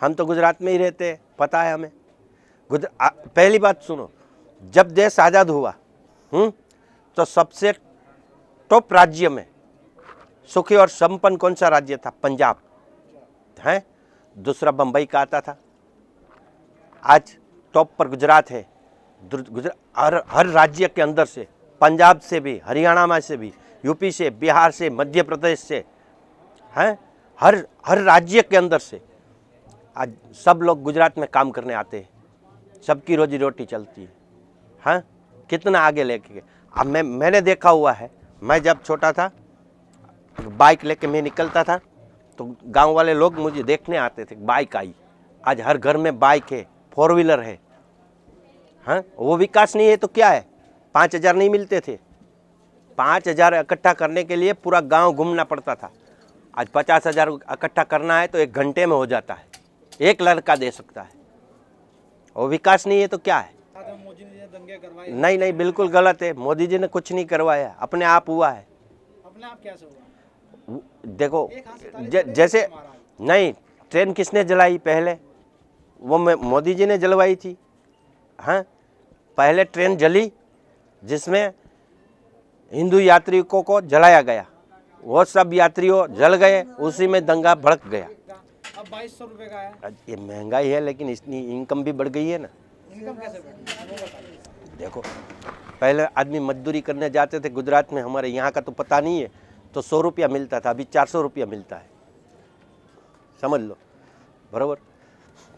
हम तो गुजरात में ही रहते हैं, पता है हमें। पहली बात सुनो, जब देश आज़ाद हुआ तो सबसे टॉप राज्य में सुखी और संपन्न कौन सा राज्य था? पंजाब है। दूसरा बंबई का आता था। आज टॉप पर गुजरात है। हर राज्य के अंदर से, पंजाब से भी, हरियाणा में से भी, यूपी से, बिहार से, मध्य प्रदेश से, हैं, हर राज्य के अंदर से आज सब लोग गुजरात में काम करने आते हैं। सबकी रोजी रोटी चलती है। हाँ, कितना आगे लेके गए। अब मैंने देखा हुआ है, मैं जब छोटा था बाइक लेके मैं निकलता था तो गांव वाले लोग मुझे देखने आते थे, बाइक आई। आज हर घर में बाइक है, 4 व्हीलर है। हाँ, वो विकास नहीं है तो क्या है? 5,000 नहीं मिलते थे। 5,000 इकट्ठा करने के लिए पूरा गांव घूमना पड़ता था। आज 50,000 इकट्ठा करना है तो 1 घंटे में हो जाता है। एक लड़का दे सकता है। वो विकास नहीं है तो क्या है? मोदी ने दंगे करवाए। नहीं, बिल्कुल गलत है। मोदी जी ने कुछ नहीं करवाया, अपने आप हुआ है। अपने आप कैसे हुआ? देखो, जैसे नहीं, ट्रेन किसने जलाई पहले? वो मोदी जी ने जलवाई थी। हाँ, पहले ट्रेन जली जिसमें हिंदू यात्रियों को जलाया गया। वो सब यात्रियों जल गए, उसी में दंगा भड़क गया। अब 2200 रुपये का है। ये महंगाई है, लेकिन इतनी इनकम भी बढ़ गई है ना। इनकम कैसे बढ़ी? देखो, पहले आदमी मजदूरी करने जाते थे गुजरात में, हमारे यहाँ का तो पता नहीं है, तो 100 रुपया मिलता था, अभी 400 रुपया मिलता है। समझ लो, बराबर।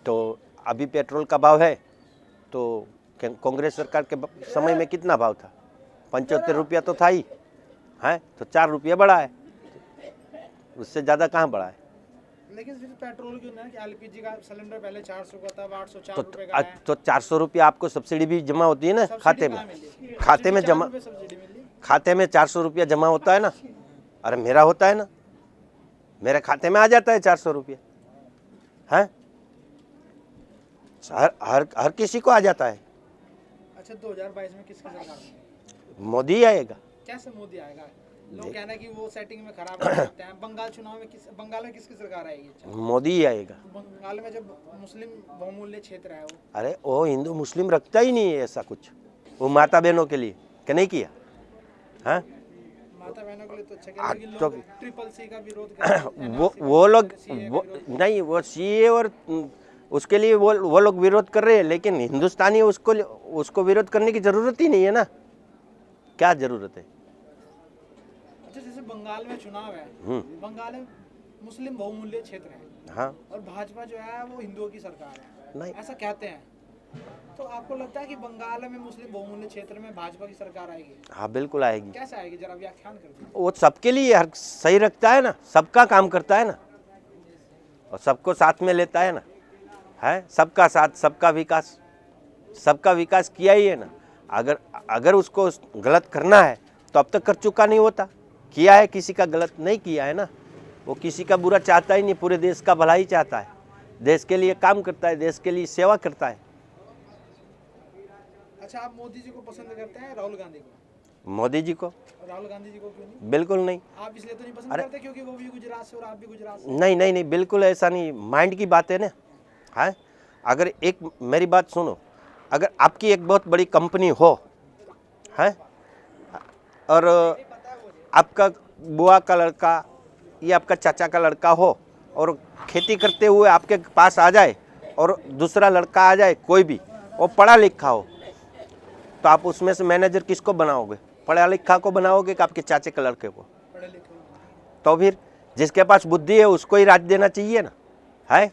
तो अभी पेट्रोल का भाव है तो कांग्रेस सरकार के समय में कितना भाव था? 75 रुपया तो था ही है, तो 4 रुपया बढ़ा है, उससे ज़्यादा कहाँ बढ़ा है? लेकिन फिर पेट्रोल क्यों नहीं? कि एलपीजी का सिलेंडर पहले 400 का था, अब 804 रुपये का है। तो 400 रुपया आपको सब्सिडी भी जमा होती है ना खाते में। खाते में जमा, खाते में 400 रुपया जमा होता है ना। अरे मेरा होता है ना, मेरे खाते में आ जाता है 400 रुपया। है, हर किसी को आ जाता है। अच्छा, 2022 में किसकी सरकार? मोदी आएगा। कैसे मोदी आएगा? लोग कहना है कि वो सेटिंग में खराब कर सकते हैं। बंगाल चुनाव में बंगाल में किसकी सरकार आएगी? मोदी ही आएगा। बंगाल में जब मुस्लिम बहुमूल्य क्षेत्र है वो। अरे वो हिंदू मुस्लिम रखता ही नहीं है ऐसा कुछ। वो माता बहनों के लिए क्या नहीं किया? हाँ, माता बहनों के लिए तो अच्छा किया, लेकिन तो लोग ट्रिपल सी का विरोध कर रहे हैं। वो लोग नहीं, वो सीए और उसके लिए वो लोग विरोध कर रहे हैं, लेकिन हिंदुस्तानी उसको विरोध करने की जरूरत ही नहीं है ना। क्या जरूरत है? अच्छा, जैसे बंगाल में चुनाव है, बंगाल में मुस्लिम बहुमूल्य क्षेत्र है। हाँ, और भाजपा जो है वो हिंदुओं की सरकार है, नहीं, ऐसा कहते हैं। तो आपको लगता है कि बंगाल में मुस्लिम बहुमूल्य क्षेत्र में भाजपा की सरकार आएगी? हाँ बिल्कुल आएगी। कैसे आएगी, जरा व्याख्यान कर दीजिए। वो सबके लिए हर सही रखता है ना, सबका काम करता है ना, और सबको साथ में लेता है ना। है, सबका साथ सबका विकास, सबका विकास किया ही है ना। अगर उसको गलत करना है तो अब तक कर चुका नहीं होता। किया है, किसी का गलत नहीं किया है ना। वो किसी का बुरा चाहता ही नहीं, पूरे देश का भला ही चाहता है। देश के लिए काम करता है, देश के लिए सेवा करता है। अच्छा, आप मोदी जी को पसंद करते हैं राहुल गांधी को? मोदी जी को। राहुल गांधी जी को क्यों नहीं? बिल्कुल नहीं। आप इसलिए तो नहीं पसंद करते क्योंकि वो भी गुजरात से और आप भी गुजरात से? नहीं, बिल्कुल ऐसा नहीं, माइंड की बात है ना। है, अगर एक मेरी बात सुनो, अगर आपकी एक बहुत बड़ी कंपनी हो, है, और आपका बुआ का लड़का या आपका चाचा का लड़का हो और खेती करते हुए आपके पास आ जाए, और दूसरा लड़का आ जाए कोई भी, वो पढ़ा लिखा हो, तो आप उसमें से मैनेजर किसको बनाओगे? पढ़ा लिखा को बनाओगे कि आपके चाचे के लड़के को? पढ़े लिखे। तो फिर जिसके पास बुद्धि है उसको ही राज देना चाहिए ना। है,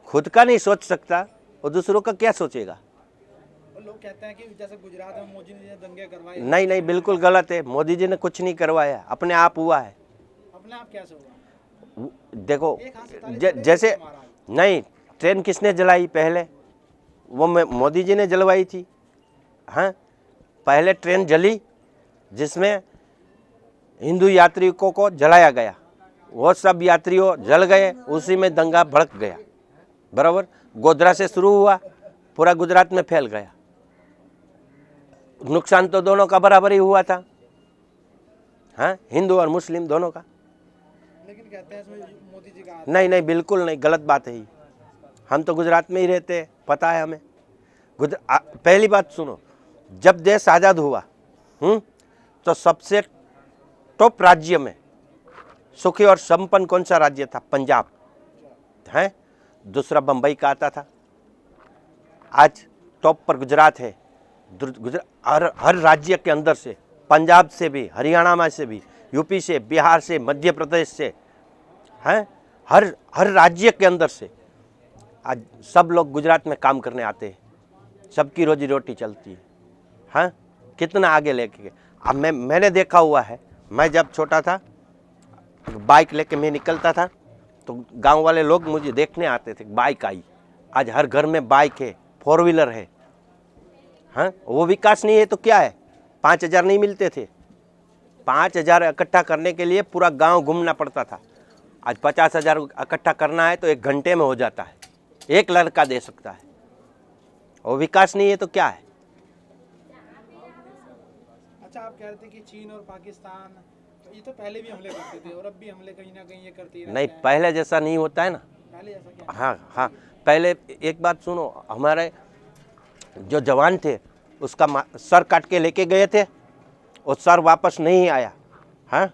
खुद का नहीं सोच सकता और दूसरों का क्या सोचेगा? लोग कहते हैं कि जैसे गुजरात में मोदी ने दंगे करवाए। नहीं, बिल्कुल गलत है। मोदी जी ने कुछ नहीं करवाया, अपने आप हुआ है। अपने आप कैसे हुआ? देखो, जैसे नहीं, ट्रेन किसने जलाई पहले? वो मोदी जी ने जलवाई थी। हाँ, पहले ट्रेन जली जिसमें हिंदू यात्रियों को जलाया गया। वो सब यात्रियों जल गए, उसी में दंगा भड़क गया। बराबर, गोधरा से शुरू हुआ, पूरा गुजरात में फैल गया। नुकसान तो दोनों का बराबर ही हुआ था। हाँ, हिंदू और मुस्लिम दोनों का। लेकिन कहते हैं इसमें मोदी जी का नहीं, बिल्कुल नहीं, गलत बात है। हम तो गुजरात में ही रहते हैं, पता है हमें। पहली बात सुनो, जब देश आज़ाद हुआ तो सबसे टॉप राज्य में सुखी और संपन्न कौन सा राज्य था? पंजाब है। दूसरा बम्बई का आता था। आज टॉप पर गुजरात है। हर राज्य के अंदर से, पंजाब से भी, हरियाणा में से भी, यूपी से, बिहार से, मध्य प्रदेश से, हैं, हर राज्य के अंदर से आज सब लोग गुजरात में काम करने आते हैं। सबकी रोजी रोटी चलती है। हाँ, कितना आगे लेके गए। अब मैंने देखा हुआ है, मैं जब छोटा था बाइक लेके मैं निकलता था तो गांव वाले लोग मुझे देखने आते थे, बाइक आई। आज हर घर में बाइक है, 4 व्हीलर है। हाँ, वो विकास नहीं है तो क्या है? 5,000 नहीं मिलते थे। 5,000 इकट्ठा करने के लिए पूरा गांव घूमना पड़ता था। आज 50,000 इकट्ठा करना है तो 1 घंटे में हो जाता है। एक लड़का दे सकता है। वो विकास नहीं है तो क्या है? अच्छा, आप कह रहे थे कि चीन और पाकिस्तान ये तो पहले भी हमले करते थे और अब भी हमले कहीं ना कहीं ये करते ही रहते नहीं, हैं। पहले जैसा नहीं होता है ना। पहले जैसा क्या? हाँ हाँ, पहले एक बात सुनो, हमारे जो जवान थे उसका सर काट के लेके गए थे, वो सर वापस नहीं आया। हाँ,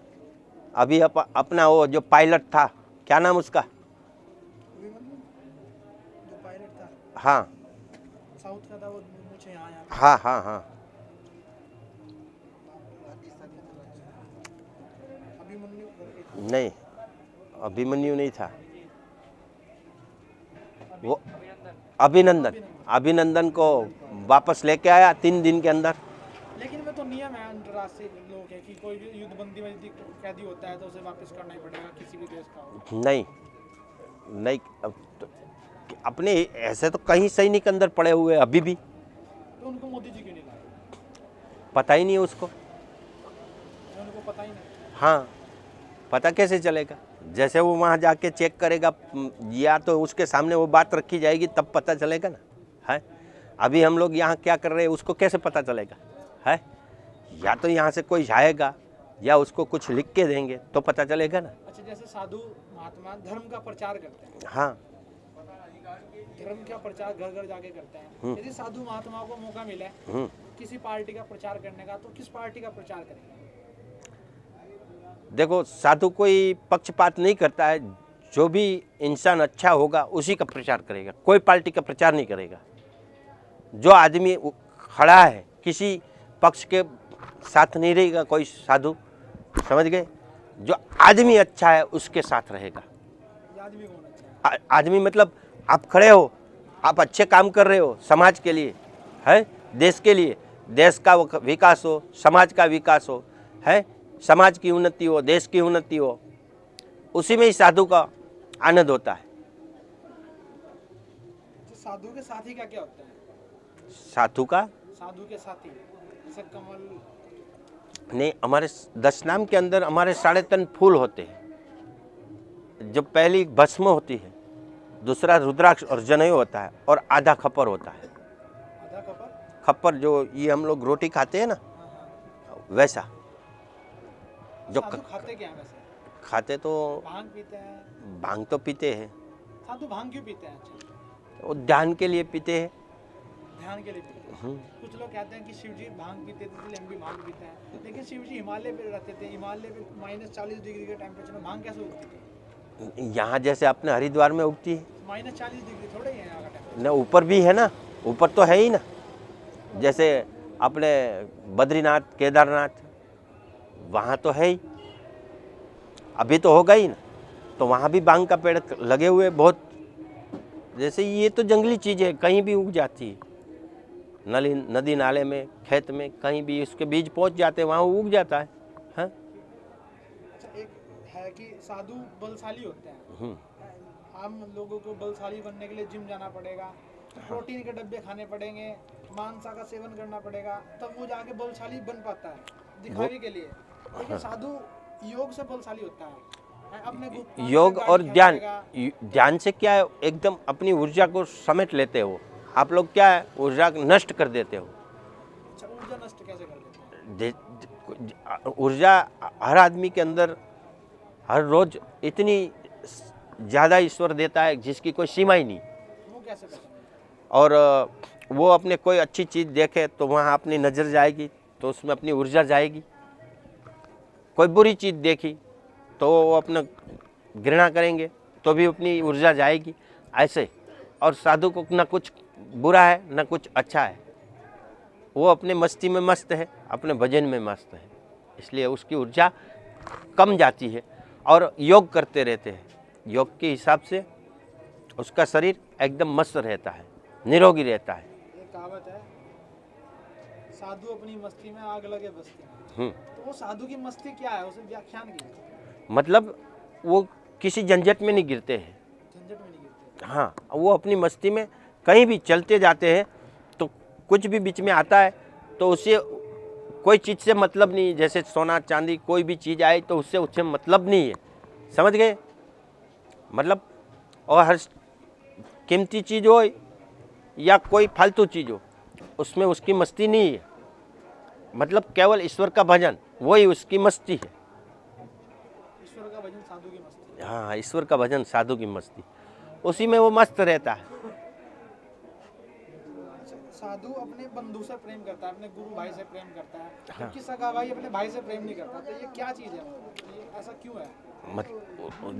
अभी अपना वो जो पायलट था, क्या नाम उसका? जो पायलट था हाँ साउथ का था, वो मुझे यहाँ आया। हाँ हाँ हाँ, अभिमन्यु करके नहीं, अभिमन्यु नहीं था वो, अभिनंदन को वापस लेके आया 3 दिन के अंदर। लेकिन वो तो नियम है अंतर्राष्ट्रीय लोग है कि कोई भी युद्धबंदी में यदि कैदी होता है तो उसे वापस करना ही पड़ेगा, किसी भी देश का हो। नहीं नहीं, अपने ऐसे तो कहीं सैनिक अंदर पड़े हुए हैं अभी भी। तो उनको मोदी जी क्यों नहीं लाए? पता ही नहीं है उसको। उनको पता ही नहीं। हाँ, पता कैसे चलेगा? जैसे वो वहाँ जाके चेक करेगा या तो उसके सामने वो बात रखी जाएगी तब पता चलेगा ना। है, अभी हम लोग यहाँ क्या कर रहे हैं उसको कैसे पता चलेगा? है, या तो यहाँ से कोई जाएगा या उसको कुछ लिख के देंगे तो पता चलेगा ना। अच्छा, जैसे साधु महात्मा धर्म का प्रचार करते हैं, हाँ, धर्म का प्रचार घर घर जाके करते हैं। यदि साधु महात्माओं को मौका मिले किसी पार्टी का प्रचार करने का, तो किस पार्टी का प्रचार करेंगे? देखो, साधु कोई पक्षपात नहीं करता है। जो भी इंसान अच्छा होगा उसी का प्रचार करेगा, कोई पार्टी का प्रचार नहीं करेगा। जो आदमी खड़ा है किसी पक्ष के साथ नहीं रहेगा कोई साधु, समझ गए? जो आदमी अच्छा है उसके साथ रहेगा। ये आदमी कौन अच्छा है? आदमी मतलब आप खड़े हो, आप अच्छे काम कर रहे हो समाज के लिए, है, देश के लिए, देश का विकास हो, समाज का विकास हो, है, समाज की उन्नति हो, देश की उन्नति हो, उसी में ही साधु का आनंद होता है। तो साधु के साथी का क्या होता है? साधु का साधु के साथी जैसे कमल, नहीं, हमारे 10 नाम के अंदर हमारे 3.5 फूल होते हैं। जो पहली भस्म होती है, दूसरा रुद्राक्ष और जनेऊ होता है, और आधा खप्पर होता है। आधा कपर? खप्पर जो ये हम लोग रोटी खाते हैं ना, वैसा जो साधु खाते क्या है वैसे? खाते तो भांग पीते हैं? भांग तो पीते हैं। साधु भांग क्यों पीते हैं? अच्छा, वो ध्यान के लिए पीते हैं। ध्यान के लिए पीते हैं। कुछ लोग कहते हैं कि शिव जी भांग पीते थे इसलिए हम भी भांग पीते हैं, लेकिन शिव जी हिमालय पे रहते थे, हिमालय पे -40 डिग्री के टेम्परेचर में भांग कैसे उगती थी? यहाँ जैसे अपने हरिद्वार में उगती है -40 डिग्री थोड़े ही है यहाँ का टेम्परेचर। न, ऊपर भी है ना, ऊपर तो है ही ना। जैसे अपने बद्रीनाथ, केदारनाथ, वहाँ तो है ही, अभी तो होगा ही ना। तो वहाँ भी भांग का पेड़ लगे हुए बहुत। जैसे ये तो जंगली चीज़ है, कहीं भी उग जाती है, नदी नाले में, खेत में, कहीं भी उसके बीज पहुँच जाते हैं, वहाँ उग जाता है। हाँ, अच्छा, एक है कि साधु बलशाली होते हैं। आम लोगों को बलशाली बनने के लिए जिम जाना पड़ेगा, प्रोटीन के डब्बे खाने पड़ेंगे, मांसा का सेवन करना पड़ेगा, तब वो जाके बलशाली बन पाता है दिखावे के लिए। लेकिन साधु योग से बलशाली होता है। अपने योग और ध्यान, ध्यान से क्या है, एकदम अपनी ऊर्जा को समेट लेते हो। आप लोग क्या है, ऊर्जा नष्ट कर देते हो। अच्छा, ऊर्जा नष्ट कैसे कर देते हैं? ऊर्जा हर आदमी के अंदर हर रोज इतनी ज़्यादा ईश्वर देता है जिसकी कोई सीमा ही नहीं। कैसे पहचानेंगे? और वो अपने कोई अच्छी चीज़ देखे तो वहाँ अपनी नज़र जाएगी, तो उसमें अपनी ऊर्जा जाएगी। कोई बुरी चीज़ देखी तो वो अपना घृणा करेंगे तो भी अपनी ऊर्जा जाएगी। ऐसे और साधु को ना कुछ बुरा है ना कुछ अच्छा है, वो अपने मस्ती में मस्त है, अपने भजन में मस्त है, इसलिए उसकी ऊर्जा कम जाती है। और योग करते रहते हैं, योग के हिसाब से उसका शरीर एकदम मस्त रहता है, निरोगी रहता है। एक कहावत है, साधु अपनी मस्ती में आग लगे बस्ती में। तो वो साधु की मस्ती क्या है, उसे व्याख्यान कीजिए। मतलब वो किसी झंझट में नहीं गिरते हैं। झंझट में नहीं गिरते। हाँ, वो अपनी मस्ती में कहीं भी चलते जाते हैं, तो कुछ भी बीच में आता है तो उससे कोई चीज़ से मतलब नहीं, जैसे सोना चांदी कोई भी चीज़ आए तो उससे मतलब नहीं है, समझ गए? मतलब और हर कीमती चीज़ हो या कोई फालतू चीज़ हो, उसमें उसकी मस्ती नहीं है। मतलब केवल ईश्वर का भजन वही उसकी मस्ती है। ईश्वर का भजन साधु की मस्ती। हाँ, ईश्वर का भजन साधु की मस्ती, उसी में वो मस्त रहता है। साधु अपने बंधु से प्रेम करता है, अपने गुरु भाई से प्रेम करता है, जबकि सगा भाई अपने भाई से प्रेम नहीं करता। तो ये क्या चीज़ है, ये ऐसा क्यों है?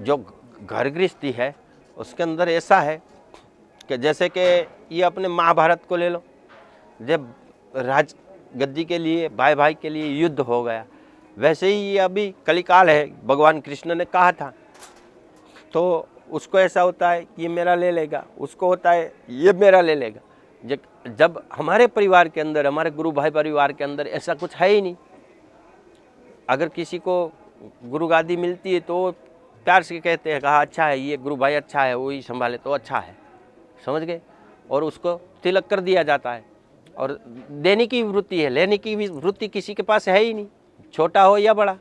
जो घर गृहस्थी है उसके अंदर ऐसा है कि जैसे कि ये अपने महाभारत को ले लो, जब राज गद्दी के लिए भाई भाई के लिए युद्ध हो गया, वैसे ही ये अभी कलिकाल है, भगवान कृष्ण ने कहा था। तो उसको ऐसा होता है कि ये मेरा ले लेगा, उसको होता है ये मेरा ले लेगा। जब हमारे परिवार के अंदर, हमारे गुरु भाई परिवार के अंदर ऐसा कुछ है ही नहीं। अगर किसी को गुरु गादी मिलती है तो प्यार से कहते हैं, कहा अच्छा है, ये गुरु भाई अच्छा है, वही संभाले तो अच्छा है, समझ गए? और उसको तिलक कर दिया जाता है। और देने की वृत्ति है, लेने की वृत्ति किसी के पास है ही नहीं, छोटा हो या बड़ा।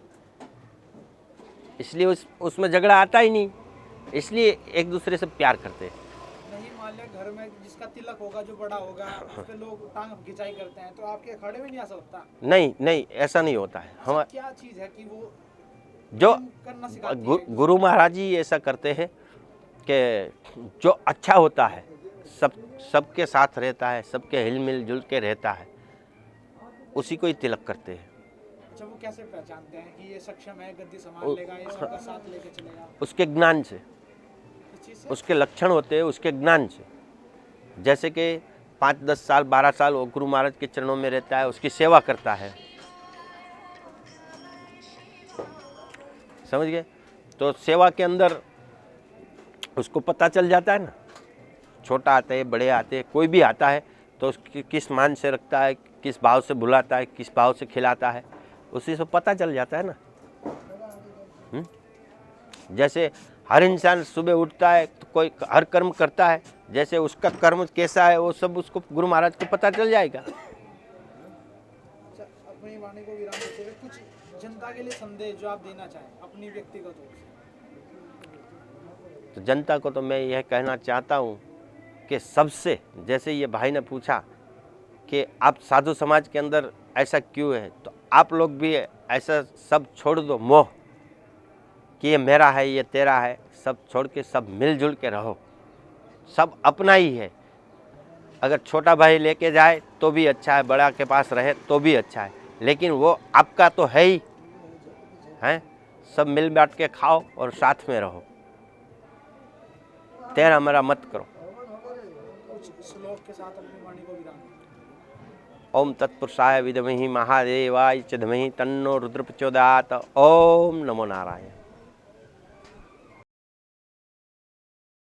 इसलिए उसमें झगड़ा आता ही नहीं, इसलिए एक दूसरे से प्यार करते हैं। नहीं, मान लिया घर में जिसका तिलक होगा, जो बड़ा होगा, उस पे लोग टांग खिंचाई करते हैं, तो आपके अखाड़े में नहीं आ सकता? नहीं नहीं, ऐसा नहीं होता है। हम क्या चीज़ है कि वो जो करना सिखाती है? गुरु महाराज जी ऐसा करते हैं कि जो अच्छा होता है, सबके साथ रहता है, सबके हिल मिल जुल के रहता है, उसी को ही तिलक करते हैं। अच्छा, वो कैसे पहचानते हैं कि ये सक्षम है, गद्दी संभाल लेगा, ये सबका साथ लेके चलेगा? उसके ज्ञान से, किस चीज़ से? उसके लक्षण होते हैं उसके ज्ञान से। जैसे कि 5-10 साल 12 साल वो गुरु महाराज के चरणों में रहता है, उसकी सेवा करता है, समझ गए? तो सेवा के अंदर उसको पता चल जाता है ना, छोटा आते हैं, बड़े आते हैं, कोई भी आता है तो उसकी किस मान से रखता है, किस भाव से बुलाता है, किस भाव से खिलाता है, उसी से पता चल जाता है ना। जैसे हर इंसान सुबह उठता है तो कोई हर कर्म करता है, जैसे उसका कर्म कैसा है वो सब उसको गुरु महाराज को पता चल जाएगा। अच्छा, अपनी वाणी को विराम देते हुए कुछ जनता के लिए संदेश जो आप देना चाहें अपनी व्यक्तिगत ओर से। तो जनता को तो मैं यह कहना चाहता हूँ कि सबसे, जैसे ये भाई ने पूछा कि आप साधु समाज के अंदर ऐसा क्यों है, तो आप लोग भी ऐसा सब छोड़ दो मोह कि ये मेरा है ये तेरा है, सब छोड़ के सब मिलजुल के रहो, सब अपना ही है। अगर छोटा भाई लेके जाए तो भी अच्छा है, बड़ा के पास रहे तो भी अच्छा है, लेकिन वो आपका तो है ही है। सब मिल बांट के खाओ और साथ में रहो, तेरा मेरा मत करो। कुछ श्लोक के साथ अपनी वाणी को विराम दें। ओम तत्पुरुषाय विद्महि महादेवाय च धीमहि तन्नो रुद्र प्रचोदयात्। ओम नमो नारायण।